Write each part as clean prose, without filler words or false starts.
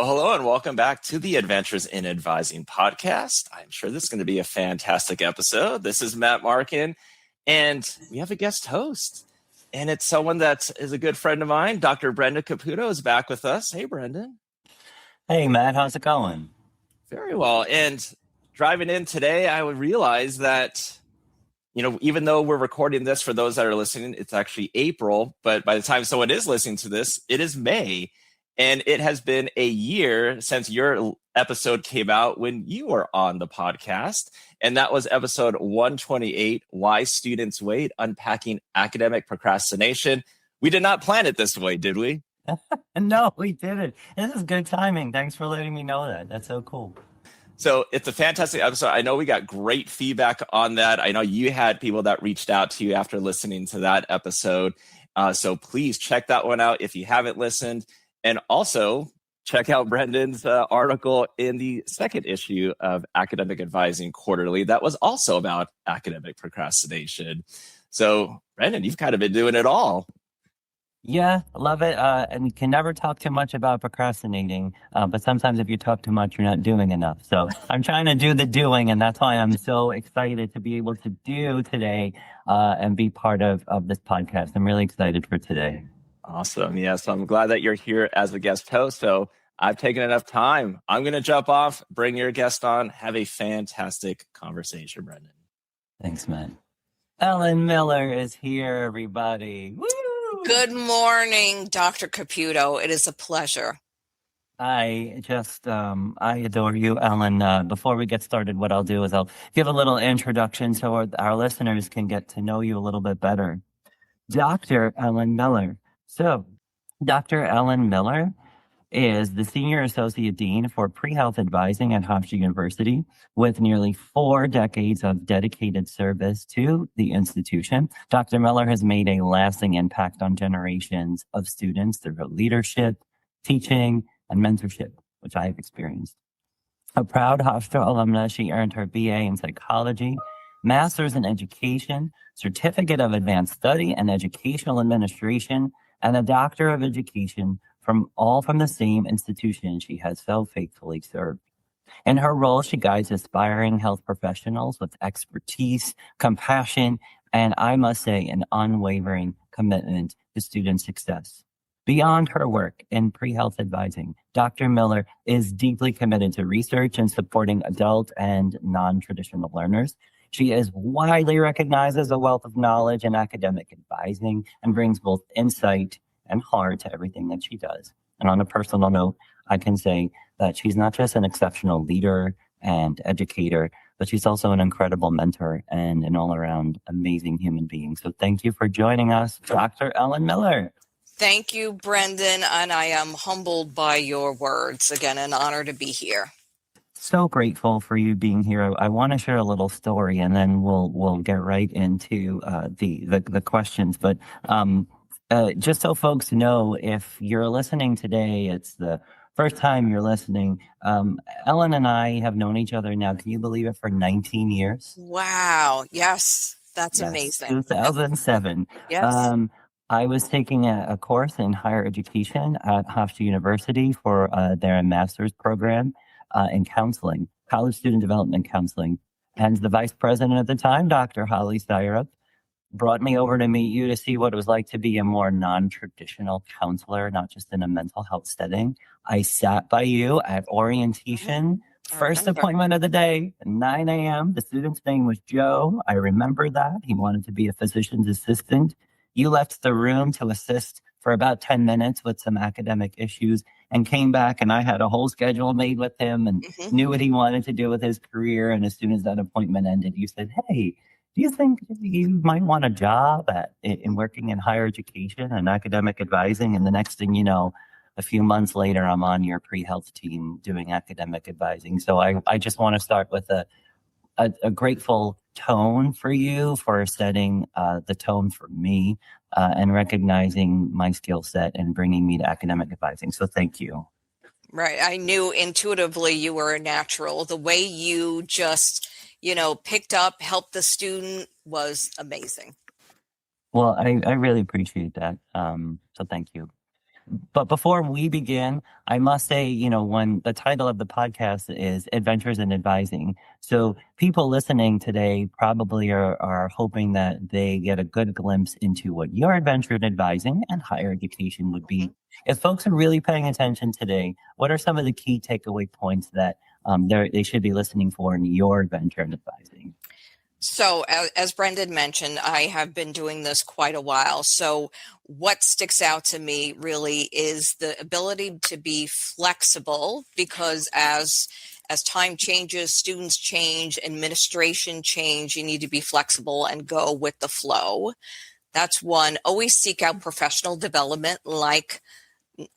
Hello, and welcome back to the Adventures in Advising podcast. I'm sure this is going to be a fantastic episode. This is Matt Markin, and we have a guest host, and it's someone that is a good friend of mine. Dr. Brenda Caputo is back with us. Hey, Brendan. Hey, Matt. How's it going? Very well. And driving in today, I would realize that, even though we're recording this for those that are listening, it's actually April, but by the time someone is listening to this, it is May. And it has been a year since your episode came out when you were on the podcast. And that was episode 128, Why Students Wait, Unpacking Academic Procrastination. We did not plan it this way, did we? No, we didn't. This is good timing. Thanks for letting me know that. That's so cool. So it's a fantastic episode. I know we got great feedback on that. I know you had people that reached out to you after listening to that episode. So please check that one out if you haven't listened. And also check out Brendan's article in the second issue of Academic Advising Quarterly that was also about academic procrastination. So, Brendan, you've kind of been doing it all. Yeah, love it. And you can never talk too much about procrastinating. But sometimes if you talk too much, you're not doing enough. So I'm trying to do the doing. And that's why I'm so excited to be able to do today and be part of this podcast. I'm really excited for today. Awesome. Yeah. So I'm glad that you're here as a guest host. So I've taken enough time. I'm going to jump off, bring your guest on, have a fantastic conversation, Brendan. Thanks, man. Ellen Miller is here, everybody. Woo! Good morning, Dr. Caputo. It is a pleasure. I adore you, Ellen. Before we get started, what I'll do is I'll give a little introduction so our listeners can get to know you a little bit better. Dr. Ellen Miller. So, Dr. Ellen Miller is the Senior Associate Dean for Pre-Health Advising at Hofstra University with nearly 4 decades of dedicated service to the institution. Dr. Miller has made a lasting impact on generations of students through her leadership, teaching, and mentorship, which I have experienced. A proud Hofstra alumna, she earned her BA in psychology, master's in education, certificate of advanced study and educational administration, and a doctor of education from the same institution she has so faithfully served. In her role, she guides aspiring health professionals with expertise, compassion, and I must say, an unwavering commitment to student success. Beyond her work in pre-health advising, Dr. Miller is deeply committed to research and supporting adult and non-traditional learners. She is widely recognized as a wealth of knowledge in academic advising and brings both insight and heart to everything that she does. And on a personal note, I can say that she's not just an exceptional leader and educator, but she's also an incredible mentor and an all-around amazing human being. So thank you for joining us, Dr. Ellen Miller. Thank you, Brendan, and I am humbled by your words. Again, an honor to be here. So grateful for you being here. I want to share a little story, and then we'll get right into the questions. But just so folks know, if you're listening today, it's the first time you're listening. Ellen and I have known each other now, can you believe it, for 19 years? Wow. Yes. That's amazing. 2007. Yes. I was taking a course in higher education at Hofstra University for their master's program in counseling, college student development counseling. And the vice president at the time, Dr. Holly Styrup, brought me over to meet you to see what it was like to be a more non-traditional counselor, not just in a mental health setting. I sat by you at orientation, first appointment of the day, 9 a.m. The student's name was Joe. I remember that. He wanted to be a physician's assistant. You left the room to assist for about 10 minutes with some academic issues and came back, and I had a whole schedule made with him and knew what he wanted to do with his career. And as soon as that appointment ended, you said, hey, do you think you might want a job in working in higher education and academic advising? And the next thing you know, a few months later, I'm on your pre-health team doing academic advising. So I just want to start with a grateful tone for you for setting the tone for me and recognizing my skill set and bringing me to academic advising. So thank you. Right. I knew intuitively you were a natural. The way you just, picked up, helped the student was amazing. Well, I really appreciate that. So thank you. But before we begin, I must say, when the title of the podcast is Adventures in Advising. So people listening today probably are hoping that they get a good glimpse into what your adventure in advising and higher education would be. If folks are really paying attention today, what are some of the key takeaway points that they should be listening for in your adventure in advising? So, as Brendan mentioned, I have been doing this quite a while. So, what sticks out to me really is the ability to be flexible, because as time changes, students change, administration change, you need to be flexible and go with the flow. That's one. Always seek out professional development, like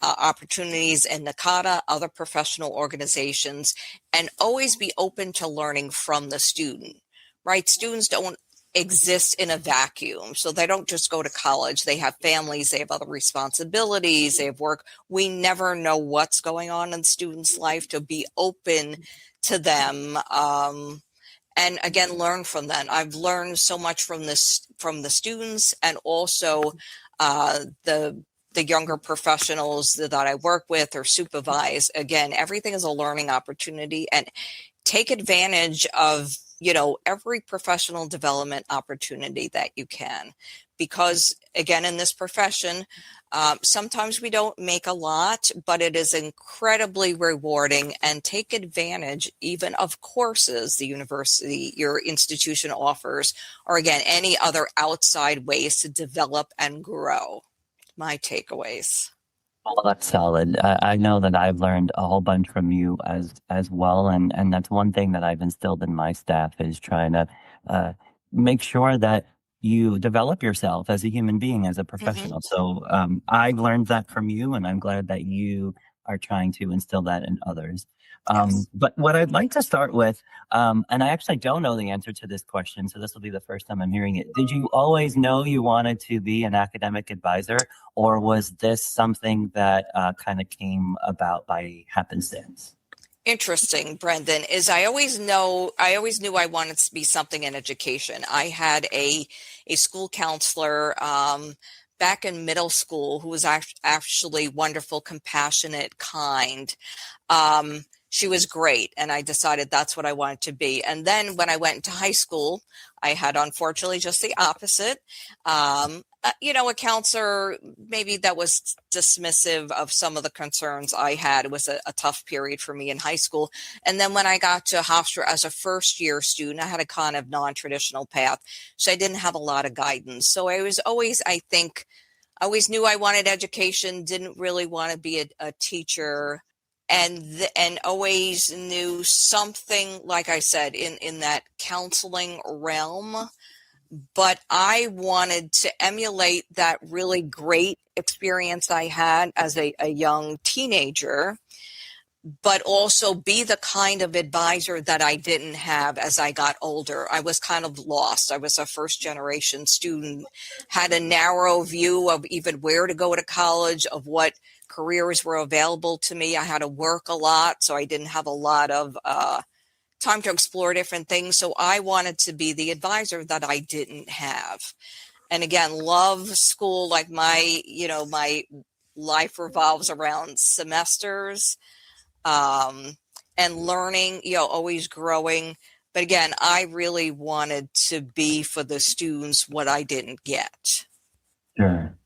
opportunities in NACADA, other professional organizations, and always be open to learning from the student. Right? Students don't exist in a vacuum. So they don't just go to college. They have families, they have other responsibilities, they have work. We never know what's going on in students' life. To be open to them. And again, learn from them. I've learned so much from the students, and also the younger professionals that I work with or supervise. Again, everything is a learning opportunity, and take advantage of every professional development opportunity that you can, because again, in this profession, sometimes we don't make a lot, but it is incredibly rewarding. And take advantage even of courses the university, your institution offers, or again, any other outside ways to develop and grow. My takeaways. Well, that's solid. I know that I've learned a whole bunch from you as well, and that's one thing that I've instilled in my staff is trying to make sure that you develop yourself as a human being, as a professional. So I've learned that from you, and I'm glad that you are trying to instill that in others. Yes. But what I'd like to start with, and I actually don't know the answer to this question, so this will be the first time I'm hearing it. Did you always know you wanted to be an academic advisor, or was this something that kind of came about by happenstance? Interesting, Brendan, is I always knew I wanted to be something in education. I had a school counselor back in middle school who was actually wonderful, compassionate, kind. She was great, and I decided that's what I wanted to be. And then when I went into high school, I had unfortunately just the opposite. A counselor maybe that was dismissive of some of the concerns I had. It was a tough period for me in high school. And then when I got to Hofstra as a first-year student, I had a kind of non-traditional path, so I didn't have a lot of guidance. So I was always, I always knew I wanted education, didn't really want to be a teacher, and always knew something, like I said, in that counseling realm. But I wanted to emulate that really great experience I had as a young teenager, but also be the kind of advisor that I didn't have as I got older. I was kind of lost. I was a first generation student, had a narrow view of even where to go to college, of what careers were available to me. I had to work a lot, so I didn't have a lot of time to explore different things. So I wanted to be the advisor that I didn't have. And again, love school. Like my life revolves around semesters, and learning, always growing. But again, I really wanted to be for the students what I didn't get. Sure.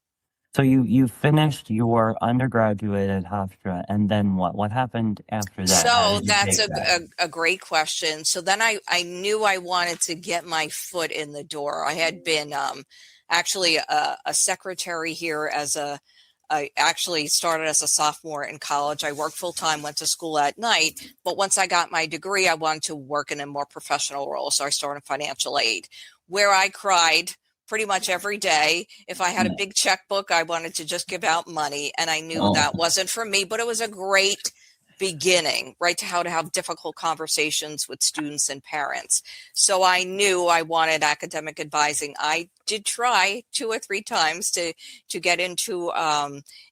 So you finished your undergraduate at Hofstra, and then what? What happened after that? So that's a great question. So then I knew I wanted to get my foot in the door. I had been actually a secretary here I actually started as a sophomore in college. I worked full time, went to school at night. But once I got my degree, I wanted to work in a more professional role. So I started in financial aid, where I cried pretty much every day. If I had a big checkbook, I wanted to just give out money. And I knew that wasn't for me, but it was a great beginning, right, to how to have difficult conversations with students and parents. So I knew I wanted academic advising. I did try 2 or 3 times to get into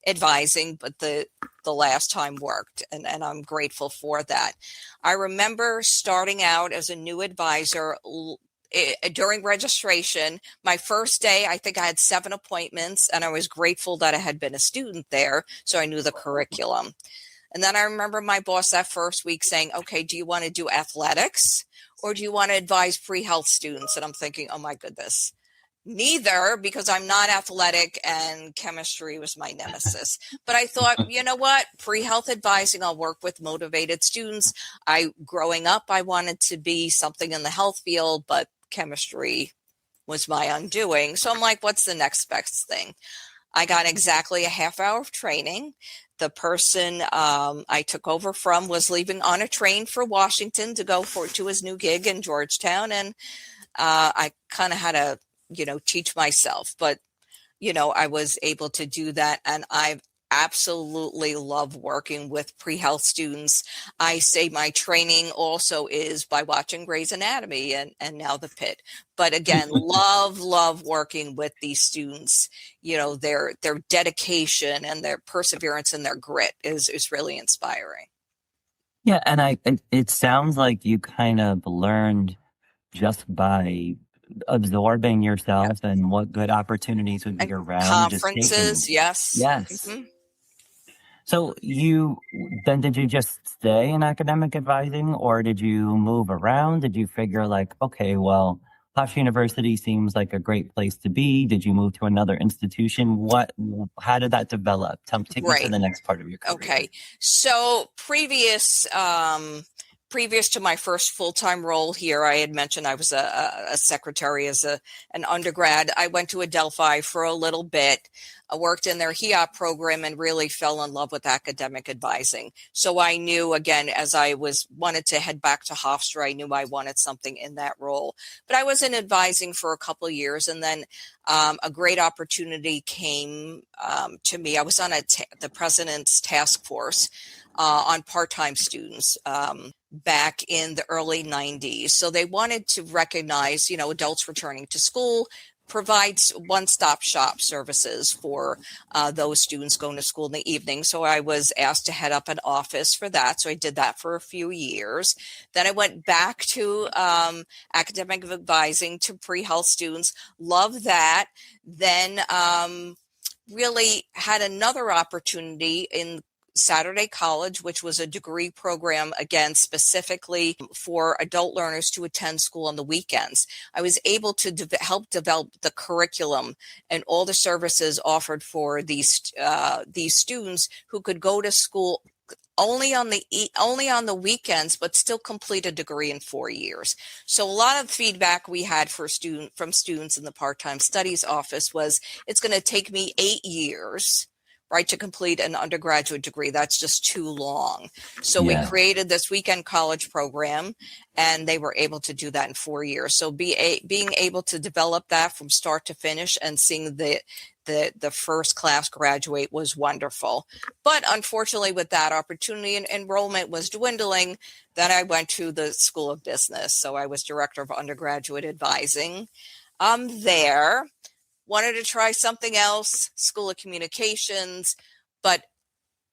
advising, but the last time worked, and I'm grateful for that. I remember starting out as a new advisor during registration, my first day, I think I had 7 appointments, and I was grateful that I had been a student there, so I knew the curriculum. And then I remember my boss that first week saying, okay, do you want to do athletics or do you want to advise pre-health students? And I'm thinking, oh my goodness, neither, because I'm not athletic and chemistry was my nemesis. But I thought, you know what, pre-health advising, I'll work with motivated students. Growing up, I wanted to be something in the health field, but chemistry was my undoing. So I'm like, what's the next best thing? I got exactly a half hour of training. The person I took over from was leaving on a train for Washington to go to his new gig in Georgetown. And I kind of had to, teach myself. But, I was able to do that. And I absolutely love working with pre-health students. I say my training also is by watching Grey's Anatomy and now The Pit. But again, love working with these students. Their dedication and their perseverance and their grit is really inspiring. Yeah, and it sounds like you kind of learned just by absorbing yourself and what good opportunities would be And around. conferences, yes. Yes. Mm-hmm. So did you just stay in academic advising or did you move around? Did you figure like, okay, well, Hofstra University seems like a great place to be. Did you move to another institution? How did that develop? Take me to the next part of your career. Okay. So previous to my first full-time role here, I had mentioned I was a secretary as an undergrad. I went to Adelphi for a little bit. I worked in their HEOP program and really fell in love with academic advising. So I knew, again, as I wanted to head back to Hofstra, I knew I wanted something in that role. But I was in advising for a couple of years, and then a great opportunity came to me. I was on the president's task force on part-time students back in the early 90s. So they wanted to recognize, adults returning to school, provides one-stop shop services for those students going to school in the evening. So I was asked to head up an office for that. So I did that for a few years. Then I went back to academic advising to pre-health students. Love that. Then really had another opportunity in Saturday College, which was a degree program, again, specifically for adult learners to attend school on the weekends. I was able to help develop the curriculum and all the services offered for these students who could go to school only on the weekends, but still complete a degree in 4 years. So a lot of feedback we had from students in the part-time studies office was, it's going to take me 8 years, right, to complete an undergraduate degree. That's just too long. So we created this weekend college program, and they were able to do that in 4 years. So being able to develop that from start to finish and seeing the first class graduate was wonderful. But unfortunately, with that opportunity, enrollment was dwindling. Then I went to the School of Business. So I was director of undergraduate advising there. Wanted to try something else, School of Communications, but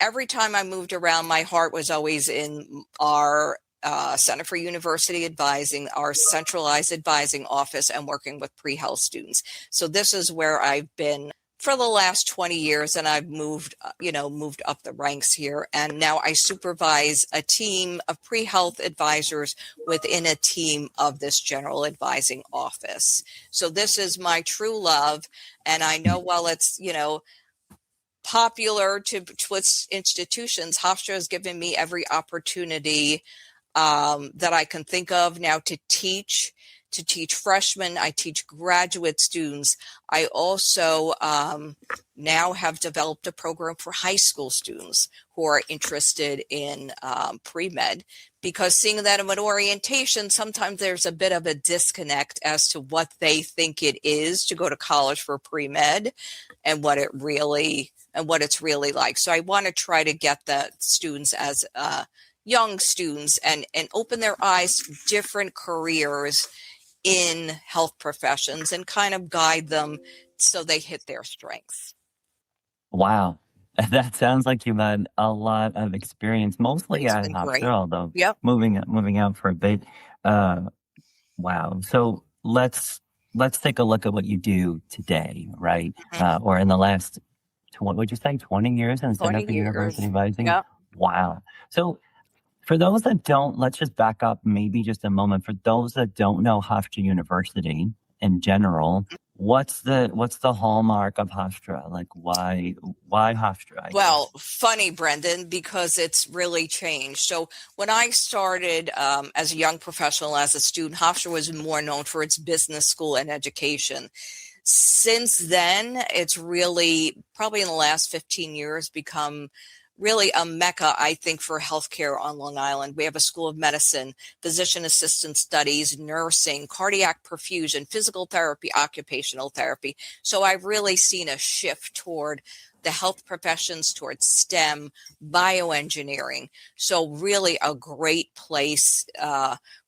every time I moved around, my heart was always in our Center for University Advising, our centralized advising office, and working with pre-health students. So this is where I've been for the last 20 years, and I've moved up the ranks here. And now I supervise a team of pre-health advisors within a team of this general advising office. So this is my true love. And I know while it's, popular to institutions, Hofstra has given me every opportunity that I can think of now to teach freshmen. I teach graduate students. I also now have developed a program for high school students who are interested in pre-med, because seeing that in orientation, sometimes there's a bit of a disconnect as to what they think it is to go to college for pre-med and what it's really like. So I want to try to get the students as young students and open their eyes to different careers in health professions and kind of guide them so they hit their strengths. Wow. That sounds like you've had a lot of experience, mostly at Hofstra, although moving out for a bit. Wow. So let's take a look at what you do today, right? Mhm. Or in the last, what would you say, 20 years in 20 Stanford University years. advising? Yep. Wow. So for those that don't, let's just back up maybe just a moment. For those that don't know Hofstra University in general, what's the hallmark of Hofstra? Like why Hofstra, I guess? Well, funny, Brendan, because it's really changed. So when I started as a young professional, as a student, Hofstra was more known for its business school and education. Since then, it's really, probably in the last 15 years, become really a mecca, I think, for healthcare on Long Island. We have a school of medicine, physician assistant studies, nursing, cardiac perfusion, physical therapy, occupational therapy. So I've really seen a shift toward the health professions, towards STEM, bioengineering. So really a great place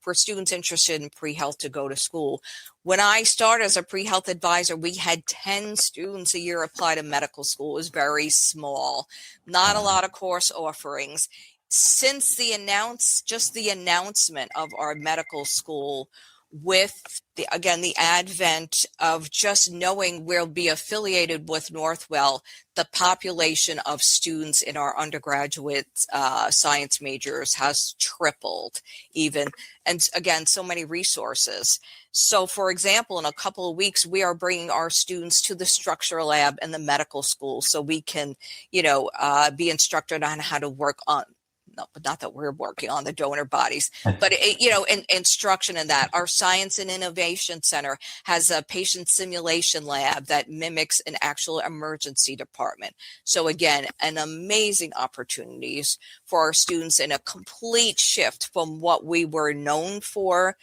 for students interested in pre-health to go to school. When I started as a pre-health advisor, we had 10 students a year apply to medical school. It was very small, not a lot of course offerings. Since the announcement of our medical school, with the advent of just knowing we'll be affiliated with Northwell, the population of students in our undergraduate science majors has tripled even. And again, so many resources. So for example, in a couple of weeks, we are bringing our students to the structure lab in the medical school so we can, be instructed on how to work on, not that we're working on the donor bodies, but instruction in that. Our Science and Innovation Center has a patient simulation lab that mimics an actual emergency department. So again, an amazing opportunities for our students, and a complete shift from what we were known for,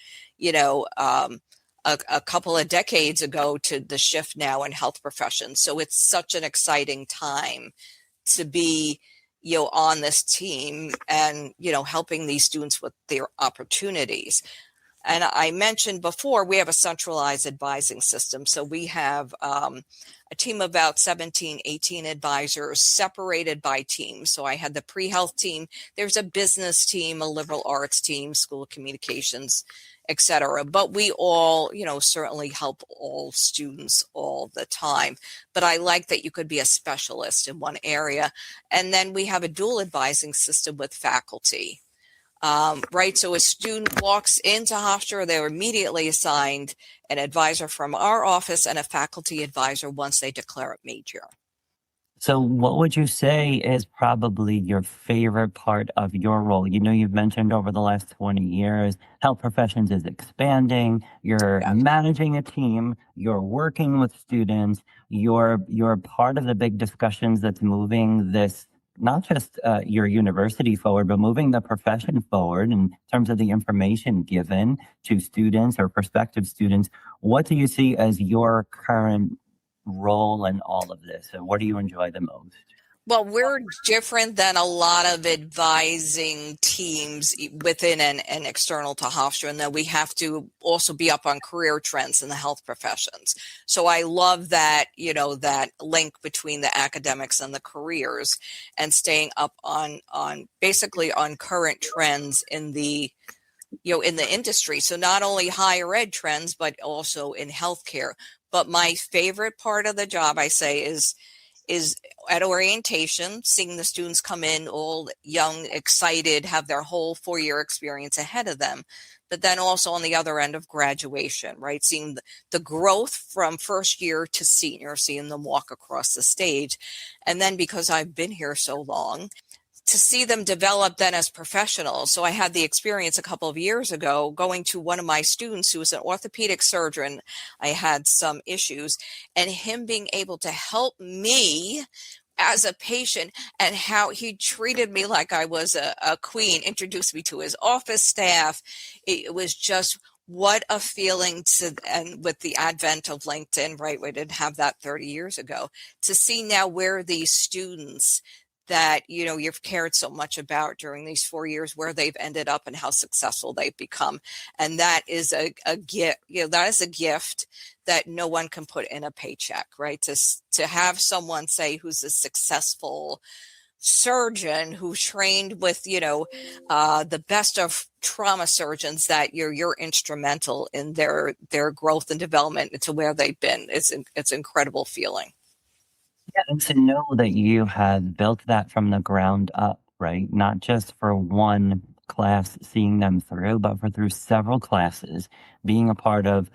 a couple of decades ago to the shift now in health professions. So it's such an exciting time to be on this team and helping these students with their opportunities. And I mentioned before, we have a centralized advising system. So we have a team of about 17, 18 advisors separated by teams. So I had the pre-health team, there's a business team, a liberal arts team, school of communications, etc. But we all, certainly help all students all the time. But I like that you could be a specialist in one area. And then we have a dual advising system with faculty. Right. So a student walks into Hofstra, they're immediately assigned an advisor from our office and a faculty advisor once they declare a major. So what would you say is probably your favorite part of your role? You've mentioned over the last 20 years, health professions is expanding, you're managing a team, you're working with students, you're part of the big discussions that's moving this, not just your university forward, but moving the profession forward in terms of the information given to students or prospective students. What do you see as your current role in all of this, and what do you enjoy the most? Well, we're different than a lot of advising teams within and external to Hofstra, and that we have to also be up on career trends in the health professions. So I love that, that link between the academics and the careers, and staying up on basically on current trends in the in the industry. So not only higher ed trends, but also in healthcare. But my favorite part of the job, I say, is at orientation, seeing the students come in all young, excited, have their whole 4-year experience ahead of them. But then also on the other end of graduation, right? Seeing the growth from first year to senior, seeing them walk across the stage. And then because I've been here so long, to see them develop then as professionals. So I had the experience a couple of years ago going to one of my students who was an orthopedic surgeon. I had some issues, and him being able to help me as a patient, and how he treated me like I was a queen, introduced me to his office staff. It was just, what a feeling and with the advent of LinkedIn, right? We didn't have that 30 years ago, to see now where these students that you've cared so much about during these 4 years, where they've ended up and how successful they've become. And that is a gift. That is a gift that no one can put in a paycheck, right? To have someone say who's a successful surgeon who trained with, the best of trauma surgeons, that you're instrumental in their growth and development to where they've been. It's an incredible feeling. Yeah, and to know that you had built that from the ground up, right? Not just for one class, seeing them through, but through several classes, being a part of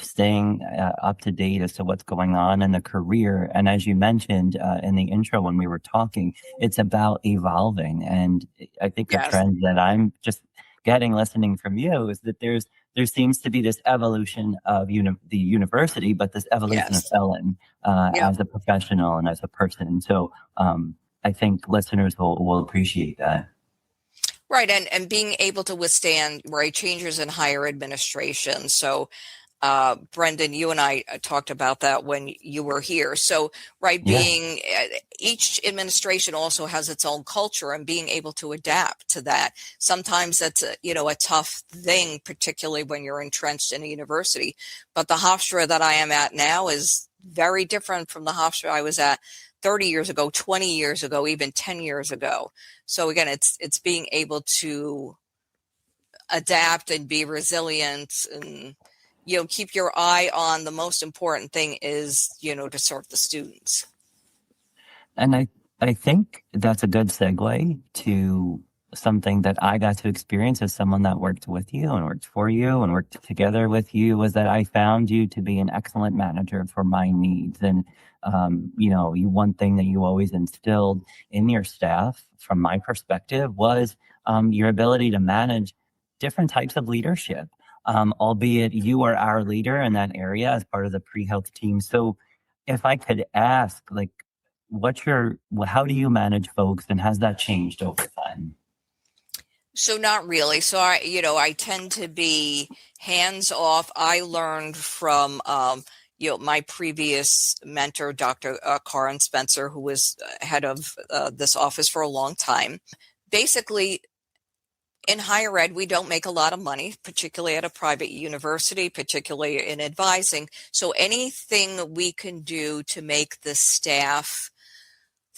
staying up to date as to what's going on in the career. And as you mentioned in the intro when we were talking, it's about evolving. And I think a Yes. trend that I'm just getting listening from you is that there seems to be this evolution of the university, but this evolution of Yes. Ellen as a professional and as a person. So I think listeners will appreciate that. Right. And being able to withstand, right, changes in higher administration. So Brendan, you and I talked about that when you were here. So, right, being each administration also has its own culture, and being able to adapt to that. Sometimes that's a tough thing, particularly when you're entrenched in a university. But the Hofstra that I am at now is very different from the Hofstra I was at 30 years ago, 20 years ago, even 10 years ago. So again, it's being able to adapt and be resilient, and keep your eye on the most important thing is, to serve the students. And I think that's a good segue to something that I got to experience as someone that worked with you and worked for you and worked together with you, was that I found you to be an excellent manager for my needs. And, one thing that you always instilled in your staff, from my perspective, was your ability to manage different types of leadership. Albeit you are our leader in that area as part of the pre-health team. So if I could ask, how do you manage folks, and has that changed over time? So not really. So I tend to be hands off. I learned from, my previous mentor, Dr. Karen Spencer, who was head of this office for a long time. Basically, in higher ed, we don't make a lot of money, particularly at a private university, particularly in advising. So anything we can do to make the staff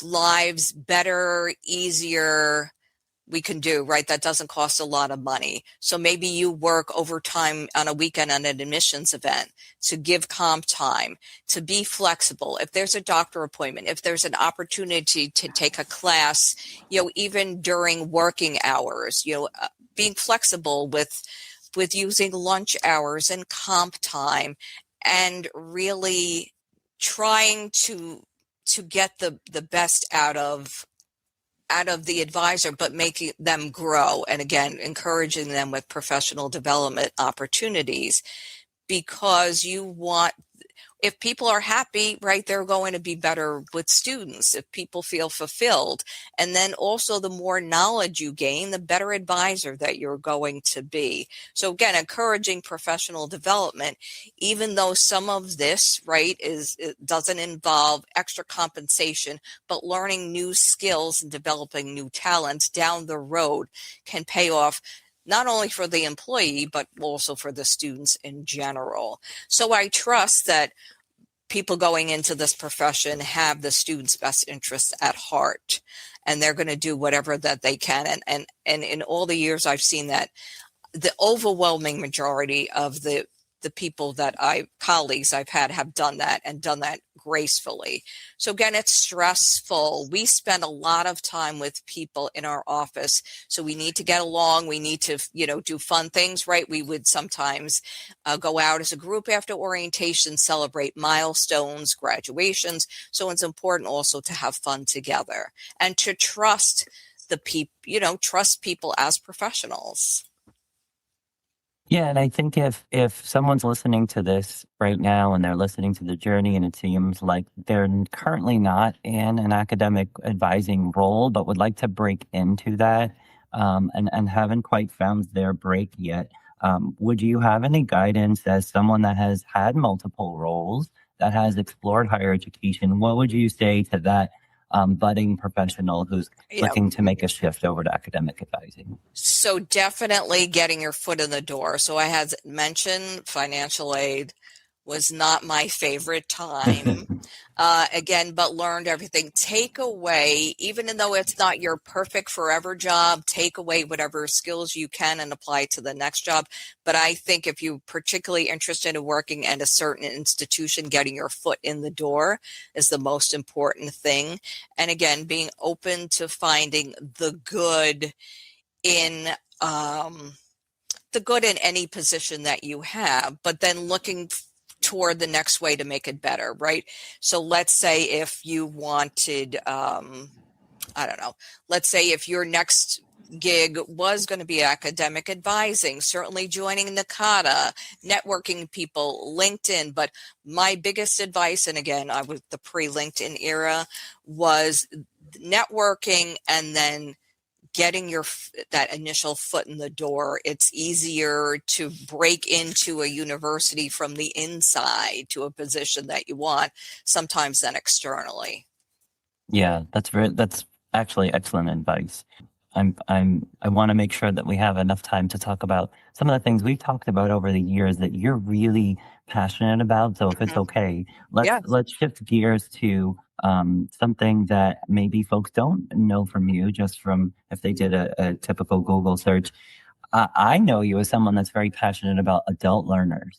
lives better, easier, we can do, right? That doesn't cost a lot of money. So maybe you work overtime on a weekend on an admissions event to give comp time, to be flexible. If there's a doctor appointment, if there's an opportunity to take a class, even during working hours, being flexible with using lunch hours and comp time, and really trying to get the best out of the advisor, but making them grow. And again, encouraging them with professional development opportunities, because if people are happy, right, they're going to be better with students. If people feel fulfilled, and then also the more knowledge you gain, the better advisor that you're going to be. So again, encouraging professional development, even though some of this, right, it doesn't involve extra compensation, but learning new skills and developing new talents down the road can pay off, not only for the employee, but also for the students in general. So I trust that people going into this profession have the students' best interests at heart, and they're going to do whatever that they can. And in all the years I've seen that, the overwhelming majority of the people colleagues I've had have done that, and done that gracefully. So again, it's stressful. We spend a lot of time with people in our office, so we need to get along. We need to, do fun things, right? We would sometimes go out as a group after orientation, celebrate milestones, graduations. So it's important also to have fun together, and to trust the people, trust people as professionals. Yeah, and I think if someone's listening to this right now and they're listening to the journey, and it seems like they're currently not in an academic advising role, but would like to break into that, and haven't quite found their break yet, would you have any guidance as someone that has had multiple roles, that has explored higher education? What would you say to that budding professional who's looking to make a shift over to academic advising? So definitely getting your foot in the door. So I had mentioned financial aid, was not my favorite time. Again, but learned everything. Take away, even though it's not your perfect forever job, take away whatever skills you can and apply to the next job. But I think if you're particularly interested in working at a certain institution, getting your foot in the door is the most important thing. And again, being open to finding the good in any position that you have, but then looking toward the next way to make it better, right? So let's say if you wanted, I don't know, let's say if your next gig was going to be academic advising, certainly joining NACADA, networking people, LinkedIn. But my biggest advice, and again, I was the pre-LinkedIn era, was networking and then getting that initial foot in the door. It's easier to break into a university from the inside to a position that you want sometimes than externally. Yeah, that's actually excellent advice. I want to make sure that we have enough time to talk about some of the things we've talked about over the years that you're really passionate about. So if it's okay, let's shift gears to something that maybe folks don't know from you, just from if they did a typical Google search. I know you as someone that's very passionate about adult learners.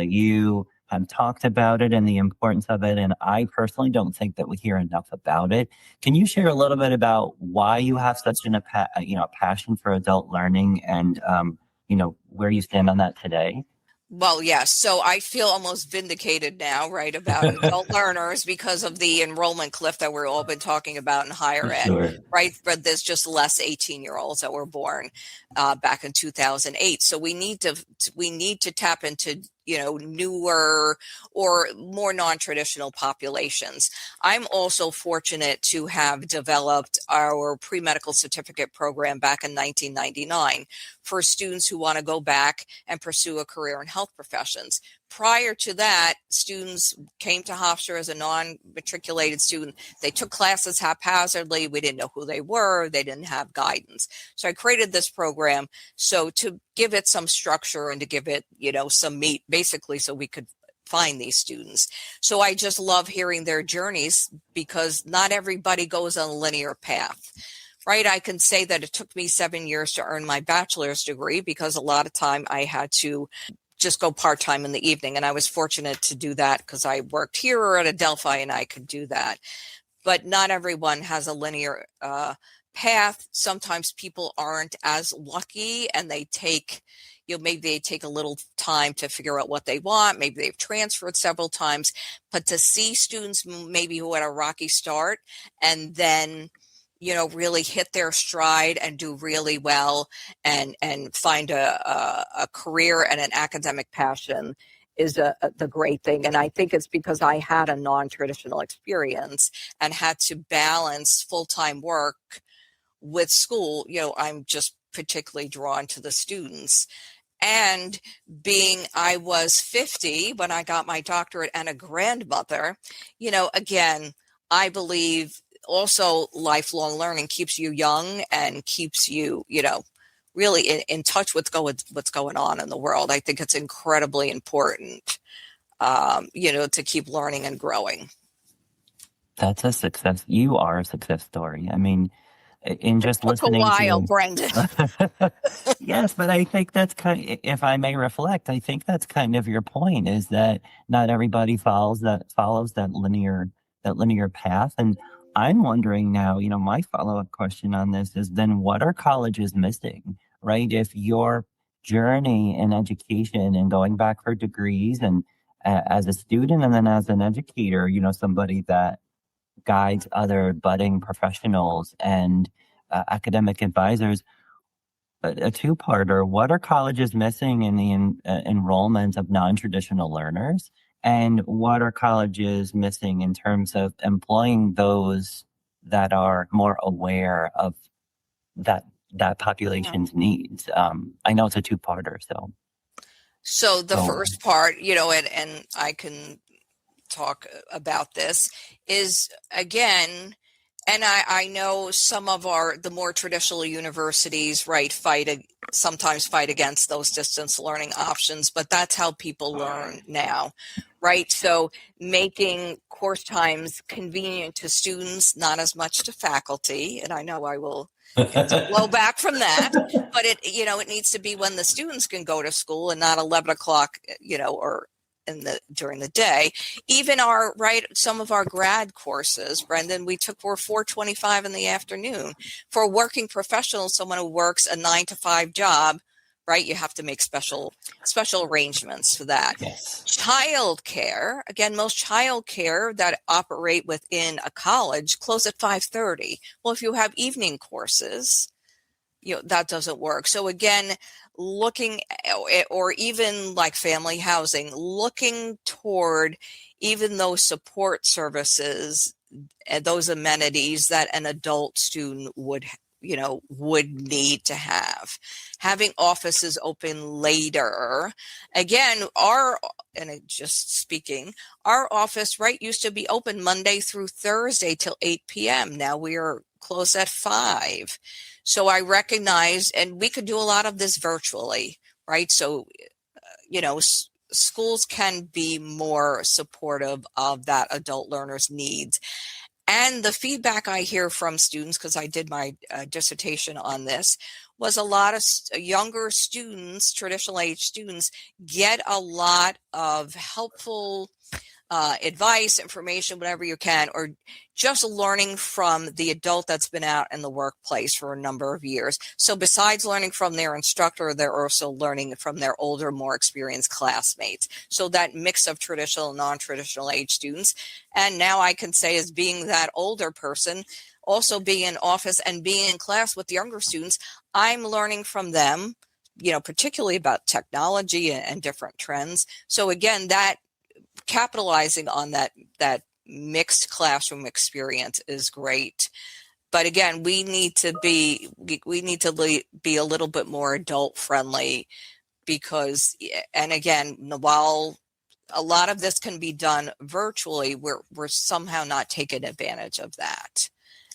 You have talked about it and the importance of it, and I personally don't think that we hear enough about it. Can you share a little bit about why you have such a passion for adult learning, and where you stand on that today? Well, yes. So I feel almost vindicated now, right, about adult learners because of the enrollment cliff that we've all been talking about in higher ed, right? But there's just less 18-year-olds that were born back in 2008. So we need to tap into newer or more non-traditional populations. I'm also fortunate to have developed our pre-medical certificate program back in 1999 for students who want to go back and pursue a career in health professions. Prior to that, students came to Hofstra as a non-matriculated student. They took classes haphazardly. We didn't know who they were. They didn't have guidance. So I created this program to give it some structure and to give it, some meat, basically, so we could find these students. So I just love hearing their journeys because not everybody goes on a linear path. Right. I can say that it took me 7 years to earn my bachelor's degree because a lot of time I had to just go part-time in the evening. And I was fortunate to do that because I worked here or at Adelphi and I could do that. But not everyone has a linear path. Sometimes people aren't as lucky and they take, maybe they take a little time to figure out what they want. Maybe they've transferred several times. But to see students maybe who had a rocky start and then really hit their stride and do really well and find a career and an academic passion is the great thing. And I think it's because I had a non-traditional experience and had to balance full-time work with school. I'm just particularly drawn to the students. And I was 50 when I got my doctorate and a grandmother, again, I believe also lifelong learning keeps you young and keeps you, really in touch with what's going on in the world. I think it's incredibly important, to keep learning and growing. That's a success. You are a success story. I mean, in just listening a while, to you, Brendan. Yes, but I think that's if I may reflect, I think that's kind of your point, is that not everybody follows that linear path. And I'm wondering now, my follow-up question on this is then what are colleges missing, right? If your journey in education and going back for degrees and as a student and then as an educator, somebody that guides other budding professionals and academic advisors, a two-parter. What are colleges missing in the enrollment of non-traditional learners? And what are colleges missing in terms of employing those that are more aware of that population's needs? I know it's a two-parter, so. So the first part, and I can talk about this, is again, And I know some of the more traditional universities, right, sometimes fight against those distance learning options, but that's how people learn now, right? So making course times convenient to students, not as much to faculty, and I know I will get some blowback from that, but it needs to be when the students can go to school and not 11 o'clock, or during the day. Even some of our grad courses, Brendan, were 4:25 in the afternoon. For a working professional, someone who works a 9 to 5 job, right, you have to make special arrangements for that. Yes. Childcare, again, most childcare that operate within a college close at 5:30. Well, if you have evening courses, that doesn't work. So again, looking, or even like family housing, looking toward even those support services and those amenities that an adult student would need to have. Having offices open later. Again, our office, right, used to be open Monday through Thursday till 8 p.m. Now we are closed at 5. So I recognize, and we could do a lot of this virtually, right? So, schools can be more supportive of that adult learner's needs. And the feedback I hear from students, because I did my dissertation on this, was a lot of younger students, traditional age students, get a lot of helpful advice, information, whatever you can, or just learning from the adult that's been out in the workplace for a number of years. So besides learning from their instructor, they're also learning from their older, more experienced classmates. So that mix of traditional and non-traditional age students. And now I can say, as being that older person, also being in office and being in class with younger students, I'm learning from them, particularly about technology and different trends. So again, that capitalizing on that mixed classroom experience is great. But again, we need to be a little bit more adult friendly, because, and again, while a lot of this can be done virtually, we're somehow not taking advantage of that.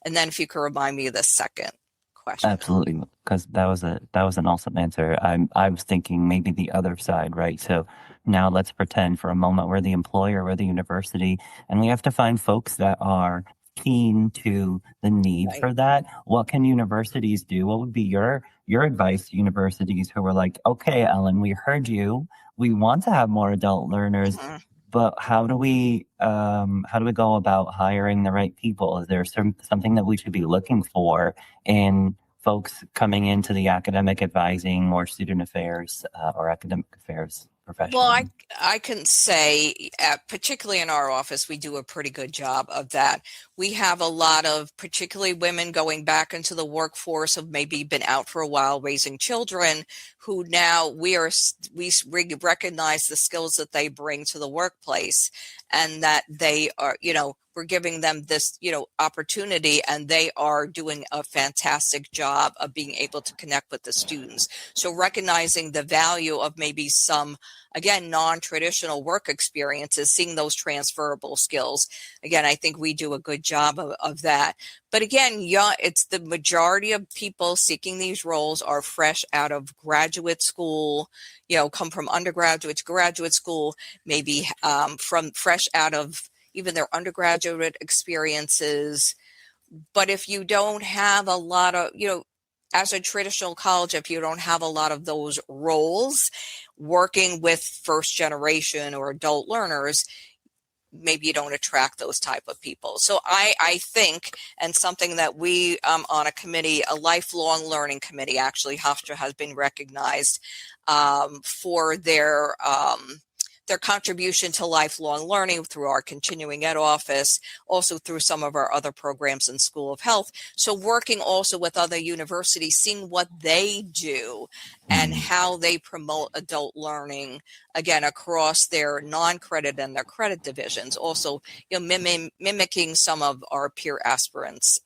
And then if you could remind me of the second question. Absolutely, because that was an awesome answer. I was thinking maybe the other side, right? So now let's pretend for a moment we're the employer, we're the university, and we have to find folks that are keen to the need Right. for that. What can universities do? What would be your advice to universities who are like, okay, Ellen, we heard you. We want to have more adult learners. Mm-hmm. But how do we go about hiring the right people? Is there something that we should be looking for in folks coming into the academic advising or student affairs or academic affairs profession? Well, I can say, particularly in our office, we do a pretty good job of that. We have a lot of, particularly women going back into the workforce, have maybe been out for a while raising children, who now we recognize the skills that they bring to the workplace, and that they are, we're giving them this, opportunity, and they are doing a fantastic job of being able to connect with the students. So recognizing the value of maybe some, again, non-traditional work experiences, seeing those transferable skills. Again, I think we do a good job of that. But again, it's the majority of people seeking these roles are fresh out of graduate school, come from undergraduate to graduate school, maybe from fresh out of even their undergraduate experiences. But if you don't have a lot of, as a traditional college, if you don't have a lot of those roles, working with first generation or adult learners, maybe you don't attract those type of people. So I think, and something that we on a committee, a lifelong learning committee, actually Hofstra has been recognized for their contribution to lifelong learning through our continuing ed office, also through some of our other programs in School of Health. So working also with other universities, seeing what they do and how they promote adult learning, again, across their non-credit and their credit divisions. Also, mimicking some of our peer aspirants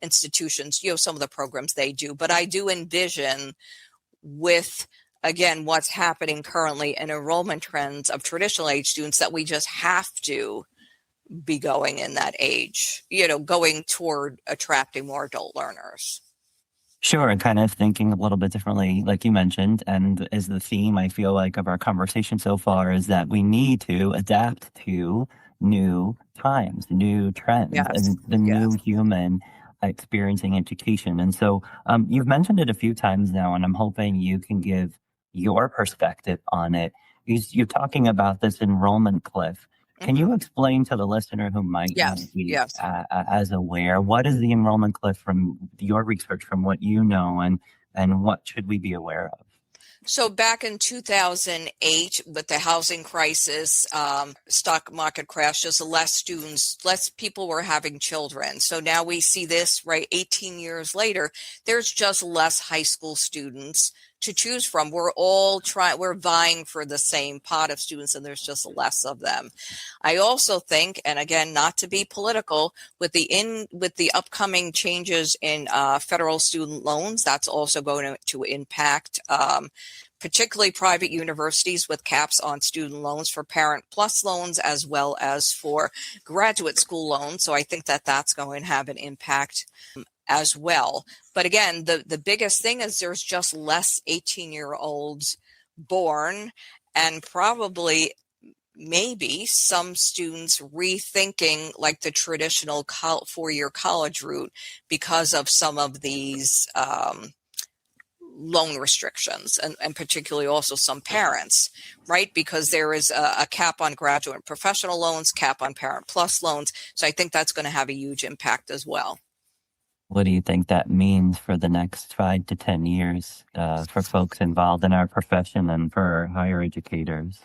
institutions, some of the programs they do. But I do envision, with again, what's happening currently in enrollment trends of traditional age students, that we just have to be going in that age, going toward attracting more adult learners. Sure, and kind of thinking a little bit differently, like you mentioned, and as the theme, I feel like, of our conversation so far is that we need to adapt to new times, new trends, Yes. and the new human experiencing education. And so you've mentioned it a few times now, and I'm hoping you can give your perspective on it. You're talking about this enrollment cliff. Can you explain to the listener who might not be as aware, what is the enrollment cliff from your research, from what you know, and what should we be aware of? So back in 2008, with the housing crisis, stock market crash, just less people were having children. So now we see this, right, 18 years later, there's just less high school students to choose from. We're vying for the same pot of students, and there's just less of them. I also think, and again, not to be political, with the upcoming changes in federal student loans, that's also going to impact particularly private universities with caps on student loans for Parent Plus loans as well as for graduate school loans. So I think that that's going to have an impact as well. But again, the biggest thing is there's just less 18-year-olds born, and probably maybe some students rethinking like the traditional four-year college route because of some of these loan restrictions, and particularly also some parents, right? Because there is a cap on graduate and professional loans, cap on Parent Plus loans. So I think that's going to have a huge impact as well. What do you think that means for the next 5 to 10 years for folks involved in our profession and for higher educators?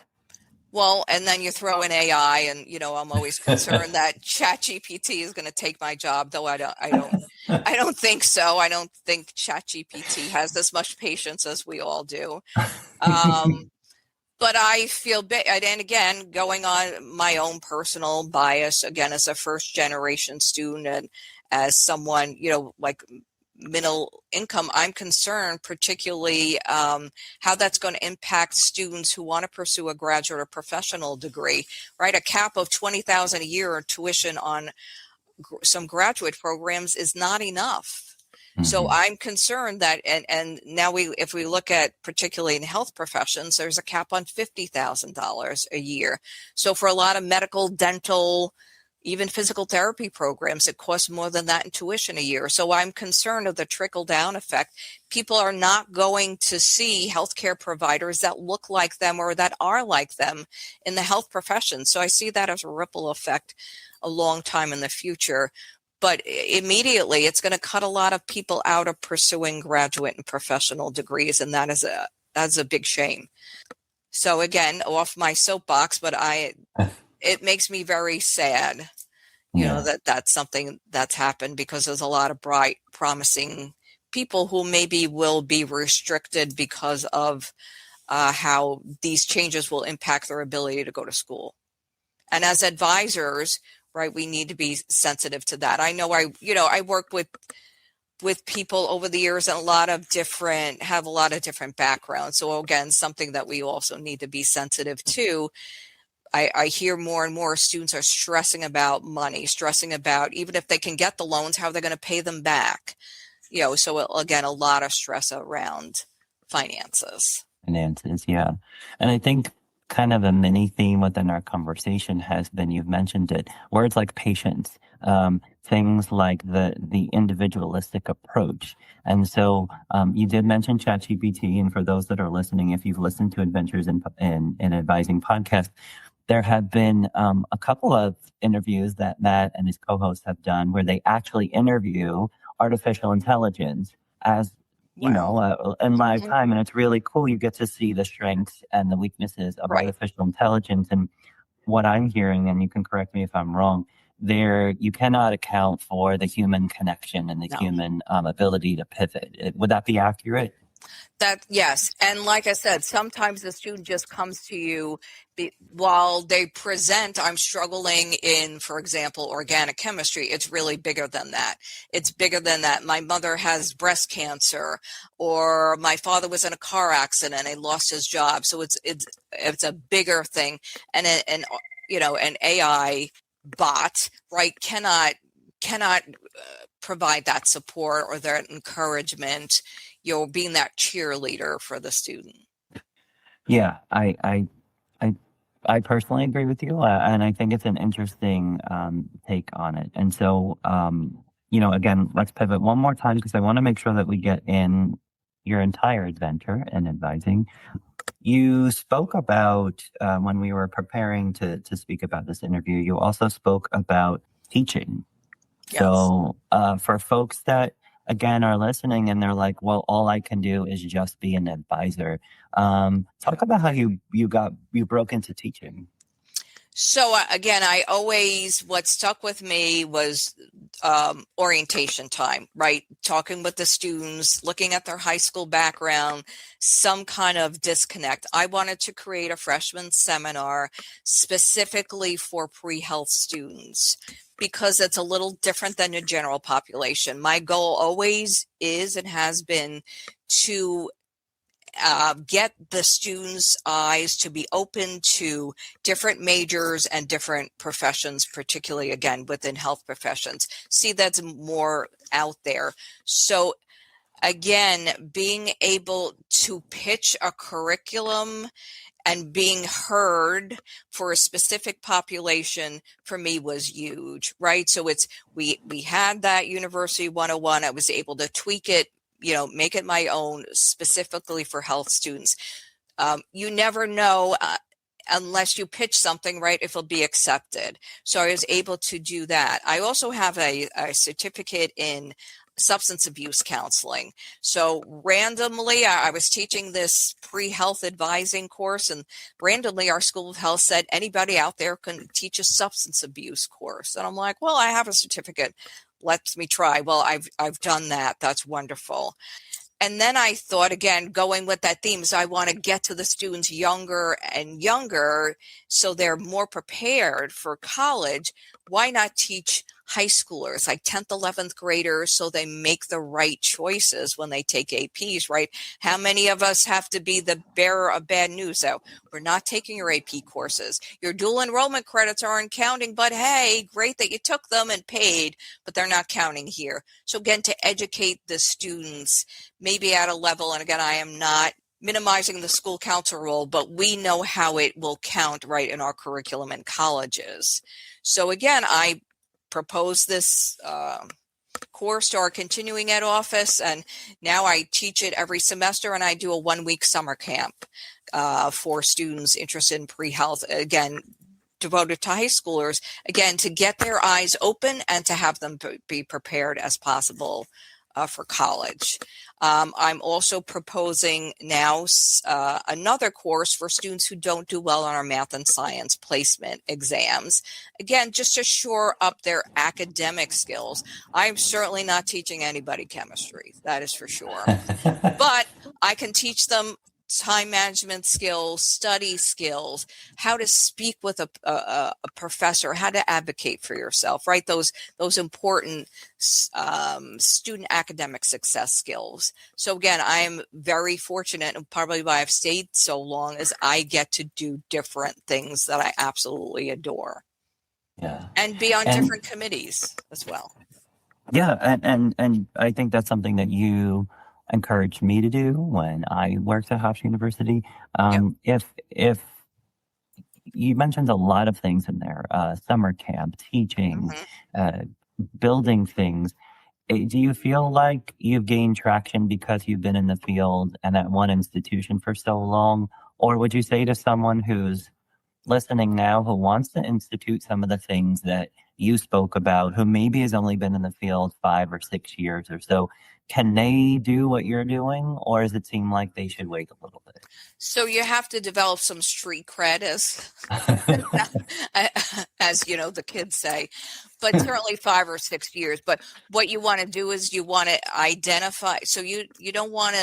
Well, and then you throw in AI, and I'm always concerned that ChatGPT is going to take my job, though I don't think so. I don't think ChatGPT has as much patience as we all do. But I feel and again, going on my own personal bias, again, as a first generation student and as someone, like middle income, I'm concerned particularly how that's going to impact students who want to pursue a graduate or professional degree, right? A cap of $20,000 a year in tuition on some graduate programs is not enough. Mm-hmm. So I'm concerned that, and now if we look at particularly in health professions, there's a cap on $50,000 a year. So for a lot of medical, dental, even physical therapy programs, it costs more than that in tuition a year. So I'm concerned of the trickle-down effect. People are not going to see healthcare providers that look like them or that are like them in the health profession. So I see that as a ripple effect a long time in the future. But immediately, it's going to cut a lot of people out of pursuing graduate and professional degrees, and that's a big shame. So again, off my soapbox, but it makes me very sad, that's something that's happened, because there's a lot of bright, promising people who maybe will be restricted because of how these changes will impact their ability to go to school. And as advisors, right, we need to be sensitive to that. I know I worked with people over the years and have a lot of different backgrounds. So again, something that we also need to be sensitive to. I hear more and more students are stressing about money, stressing about even if they can get the loans, how they're going to pay them back. So again, a lot of stress around finances. Yeah. And I think kind of a mini theme within our conversation has been, you've mentioned it, words like patience, things like the individualistic approach. And so you did mention ChatGPT, and for those that are listening, if you've listened to Adventures in Advising podcast, there have been a couple of interviews that Matt and his co-hosts have done where they actually interview artificial intelligence as in live time. And it's really cool. You get to see the strengths and the weaknesses of artificial intelligence. And what I'm hearing, and you can correct me if I'm wrong, you cannot account for the human connection and the human ability to pivot. Would that be accurate? Yes. And like I said, sometimes the student just comes to you while they present, I'm struggling in, for example, organic chemistry. It's really bigger than that. It's bigger than that. My mother has breast cancer, or my father was in a car accident and lost his job. So it's a bigger thing. And AI bot, right, cannot provide that support or that encouragement, being that cheerleader for the student. Yeah, I personally agree with you, and I think it's an interesting take on it. And so, again, let's pivot one more time because I want to make sure that we get in your entire adventure in advising. You spoke about when we were preparing to speak about this interview. You also spoke about teaching. Yes. So, for folks that again are listening and they're like, well, all I can do is just be an advisor. Talk about how you broke into teaching. So again, what stuck with me was orientation time, right? Talking with the students, looking at their high school background, some kind of disconnect. I wanted to create a freshman seminar specifically for pre-health students because it's a little different than the general population. My goal always is and has been to get the students' eyes to be open to different majors and different professions, particularly, again, within health professions. See, that's more out there. So, again, being able to pitch a curriculum and being heard for a specific population for me was huge, right? So we had that University 101. I was able to tweak it, make it my own specifically for health students. You never know unless you pitch something, right, if it'll be accepted. So I was able to do that. I also have a certificate in substance abuse counseling. So randomly, I was teaching this pre-health advising course, and randomly our School of Health said, anybody out there can teach a substance abuse course. And I'm like, well, I have a certificate. Let me try. Well, I've done that. That's wonderful. And then I thought, again, going with that theme, is I want to get to the students younger and younger so they're more prepared for college. Why not teach high schoolers, like 10th, 11th graders, so they make the right choices when they take APs, right? How many of us have to be the bearer of bad news? So we're not taking your AP courses. Your dual enrollment credits aren't counting, but hey, great that you took them and paid, but they're not counting here. So again, to educate the students, maybe at a level, and again, I am not minimizing the school council role, but we know how it will count, right, in our curriculum in colleges. So again, I proposed this course to our continuing ed office, and now I teach it every semester, and I do a 1-week summer camp for students interested in pre-health, again, devoted to high schoolers, again, to get their eyes open and to have them be prepared as possible for college. I'm also proposing now another course for students who don't do well on our math and science placement exams. Again, just to shore up their academic skills. I'm certainly not teaching anybody chemistry, that is for sure. But I can teach them time management skills, study skills, how to speak with a professor, how to advocate for yourself, right? Those important student academic success skills. So again, I am very fortunate, and probably why I've stayed so long is I get to do different things that I absolutely adore. Yeah. And be on different committees as well. Yeah, and I think that's something that you encouraged me to do when I worked at Hofstra University. If you mentioned a lot of things in there, summer camp, teaching, building things. Do you feel like you've gained traction because you've been in the field and at one institution for so long? Or would you say to someone who's listening now who wants to institute some of the things that you spoke about, who maybe has only been in the field 5 or 6 years or so, can they do what you're doing, or does it seem like they should wait a little bit? So you have to develop some street cred, as you know, the kids say, but certainly 5 or 6 years. But what you want to do is you want to identify. So you don't want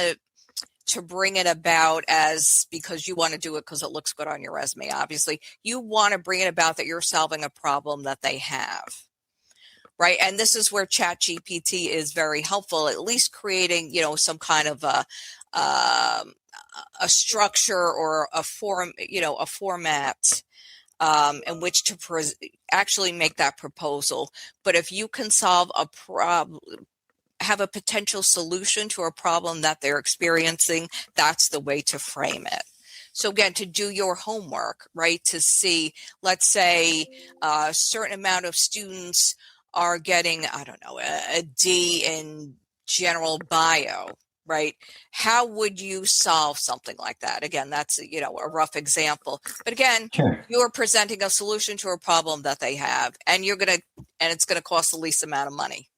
to bring it about as because you want to do it because it looks good on your resume. Obviously, you want to bring it about that you're solving a problem that they have. Right. And this is where ChatGPT is very helpful, at least creating, some kind of a structure or a form, a format in which to actually make that proposal. But if you can solve a problem, have a potential solution to a problem that they're experiencing, that's the way to frame it. So again, to do your homework, right? To see, let's say a certain amount of students are getting, I don't know, a D in general bio, right? How would you solve something like that? Again, that's, a rough example. But again, Sure. you're presenting a solution to a problem that they have, and it's going to cost the least amount of money.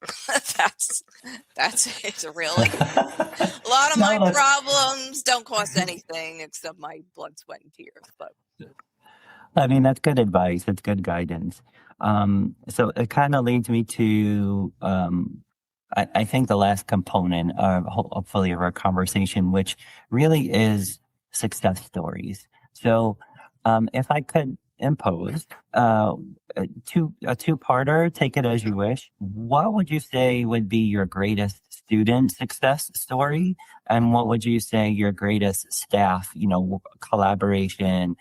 That's it, really. A lot of my problems don't cost anything except my blood, sweat, and tears. But I mean, that's good advice. It's good guidance. So it kind of leads me to, I think the last component of hopefully of our conversation, which really is success stories. So, if I could impose a two-parter, take it as you wish. What would you say would be your greatest student success story, and what would you say your greatest staff, collaboration,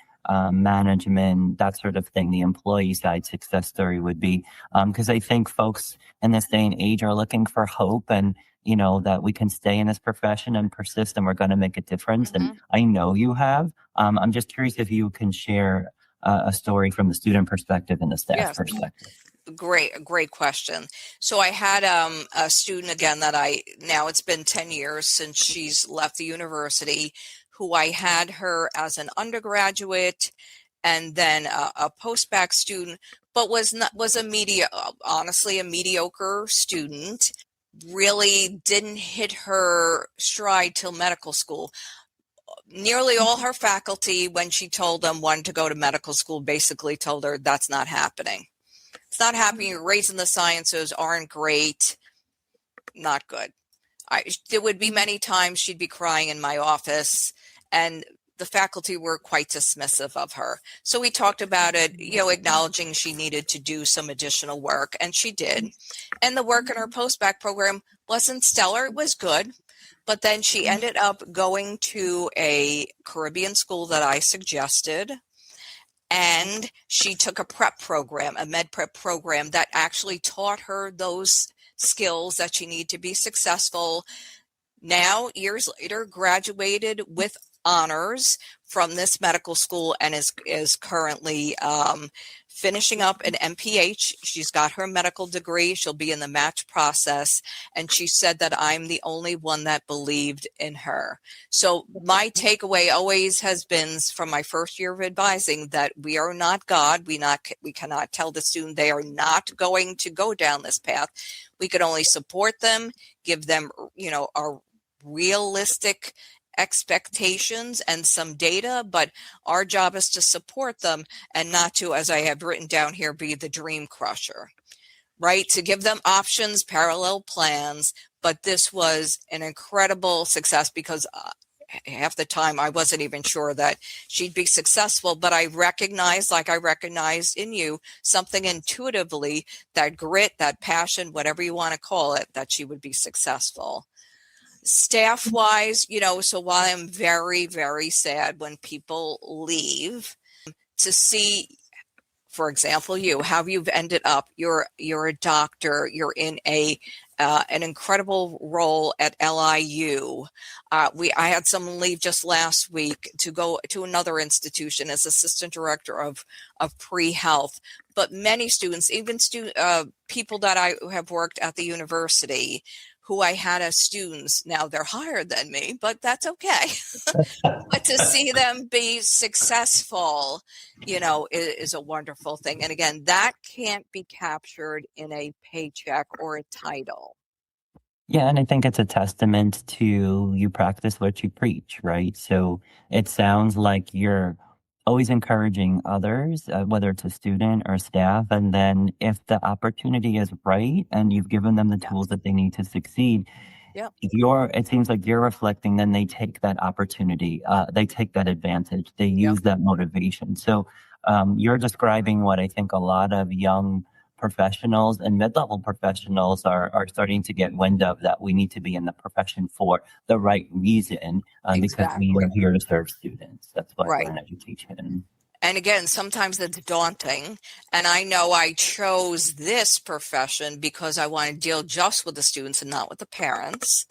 management, that sort of thing, the employee side success story would be? Because I think folks in this day and age are looking for hope, and that we can stay in this profession and persist, and we're going to make a difference. And I know you have. I'm just curious if you can share a story from the student perspective and the staff perspective. Great question. So I had a student, again, now it's been 10 years since she's left the university, who I had her as an undergraduate and then a post-bac student, but was honestly a mediocre student. Really didn't hit her stride till medical school. Nearly all her faculty, when she told them wanted to go to medical school, basically told her that's not happening. It's not happening. Your grades in the sciences aren't great. Not good. There would be many times she'd be crying in my office, and the faculty were quite dismissive of her. So we talked about it, acknowledging she needed to do some additional work, and she did. And the work in her post-bac program wasn't stellar. It was good. But then she ended up going to a Caribbean school that I suggested. And she took a prep program, a med prep program that actually taught her those skills that she needed to be successful. Now, years later, graduated with honors from this medical school and is currently finishing up an MPH. She's got her medical degree. She'll be in the match process. And she said that I'm the only one that believed in her. So my takeaway always has been from my first year of advising that we are not God. We cannot tell the student they are not going to go down this path. We can only support them, give them, a realistic expectations and some data, but our job is to support them and not to, as I have written down here, be the dream crusher, right? To give them options, parallel plans. But this was an incredible success because half the time I wasn't even sure that she'd be successful, but I recognized, like I recognized in you, something intuitively, that grit, that passion, whatever you want to call it, that she would be successful. Staff-wise, so while I'm very, very sad when people leave, to see, for example, how you've ended up, you're a doctor, you're in an incredible role at LIU. I had someone leave just last week to go to another institution as assistant director of pre-health. But many students, even people that I have worked at the university, who I had as students, now they're higher than me, but that's okay. But to see them be successful, is a wonderful thing. And again, that can't be captured in a paycheck or a title. Yeah, and I think it's a testament to you practice what you preach, right? So it sounds like you're always encouraging others, whether it's a student or staff. And then if the opportunity is right and you've given them the tools that they need to succeed, it seems like you're reflecting, then they take that opportunity, they take that advantage, they use that motivation. So you're describing what I think a lot of young professionals and mid-level professionals are starting to get wind of, that we need to be in the profession for the right reason, because we are here to serve students. That's why we're in education. And again, sometimes it's daunting. And I know I chose this profession because I want to deal just with the students and not with the parents,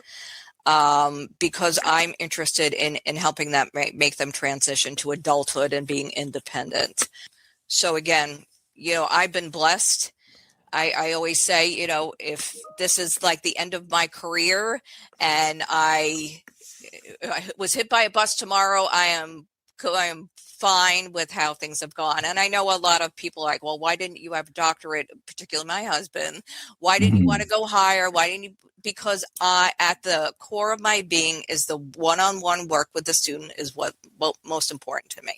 because I'm interested in helping them make them transition to adulthood and being independent. So again, I've been blessed. I always say, if this is like the end of my career and I was hit by a bus tomorrow, I am fine with how things have gone. And I know a lot of people are like, well, why didn't you have a doctorate, particularly my husband? Why didn't you want to go higher? Why didn't you? Because at the core of my being is the one-on-one work with the student is what most important to me.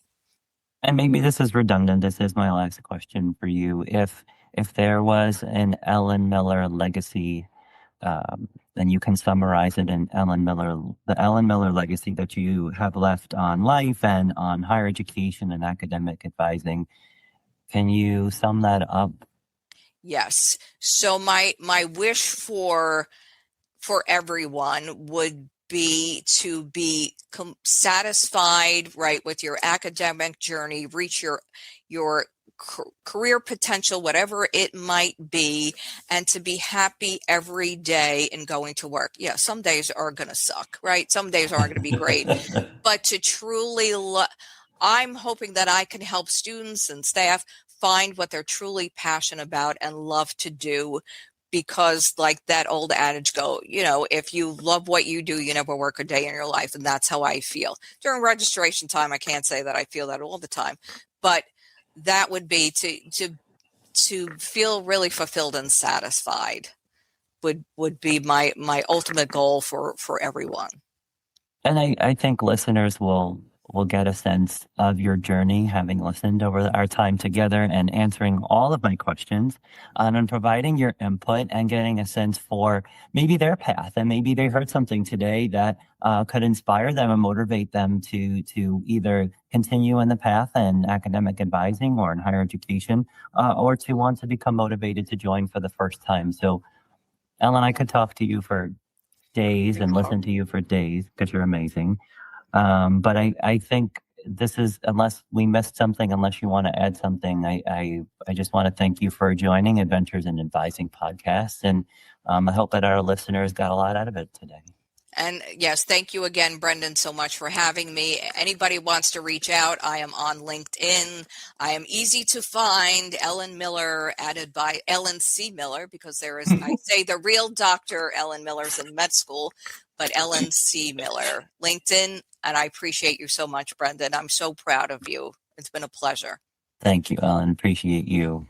And maybe this is redundant. This is my last question for you. If there was an Ellen Miller legacy, then you can summarize it in the Ellen Miller legacy that you have left on life and on higher education and academic advising. Can you sum that up? Yes. So my wish for everyone would be to be satisfied, right, with your academic journey, reach your career potential, whatever it might be, and to be happy every day in going to work. Yeah, some days are going to suck, right? Some days aren't going to be great, but to truly, I'm hoping that I can help students and staff find what they're truly passionate about and love to do. Because like that old adage if you love what you do, you never work a day in your life. And that's how I feel. During registration time, I can't say that I feel that all the time, but that would be to feel really fulfilled and satisfied would be my ultimate goal for everyone. And I think listeners will get a sense of your journey, having listened over our time together and answering all of my questions, and providing your input and getting a sense for maybe their path. And maybe they heard something today that could inspire them and motivate them to either continue in the path in academic advising or in higher education, or to want to become motivated to join for the first time. So, Ellen, I could talk to you for days and listen to you for days because you're amazing. But I think this is, unless we missed something, unless you want to add something, I just want to thank you for joining Adventures in Advising podcast. And I hope that our listeners got a lot out of it today. And yes, thank you again, Brendan, so much for having me. Anybody wants to reach out, I am on LinkedIn. I am easy to find. Ellen Miller, added by Ellen C. Miller, because there is, I say the real Dr. Ellen Miller's in med school, but Ellen C. Miller, LinkedIn. And I appreciate you so much, Brendan. I'm so proud of you. It's been a pleasure. Thank you, Ellen. Appreciate you.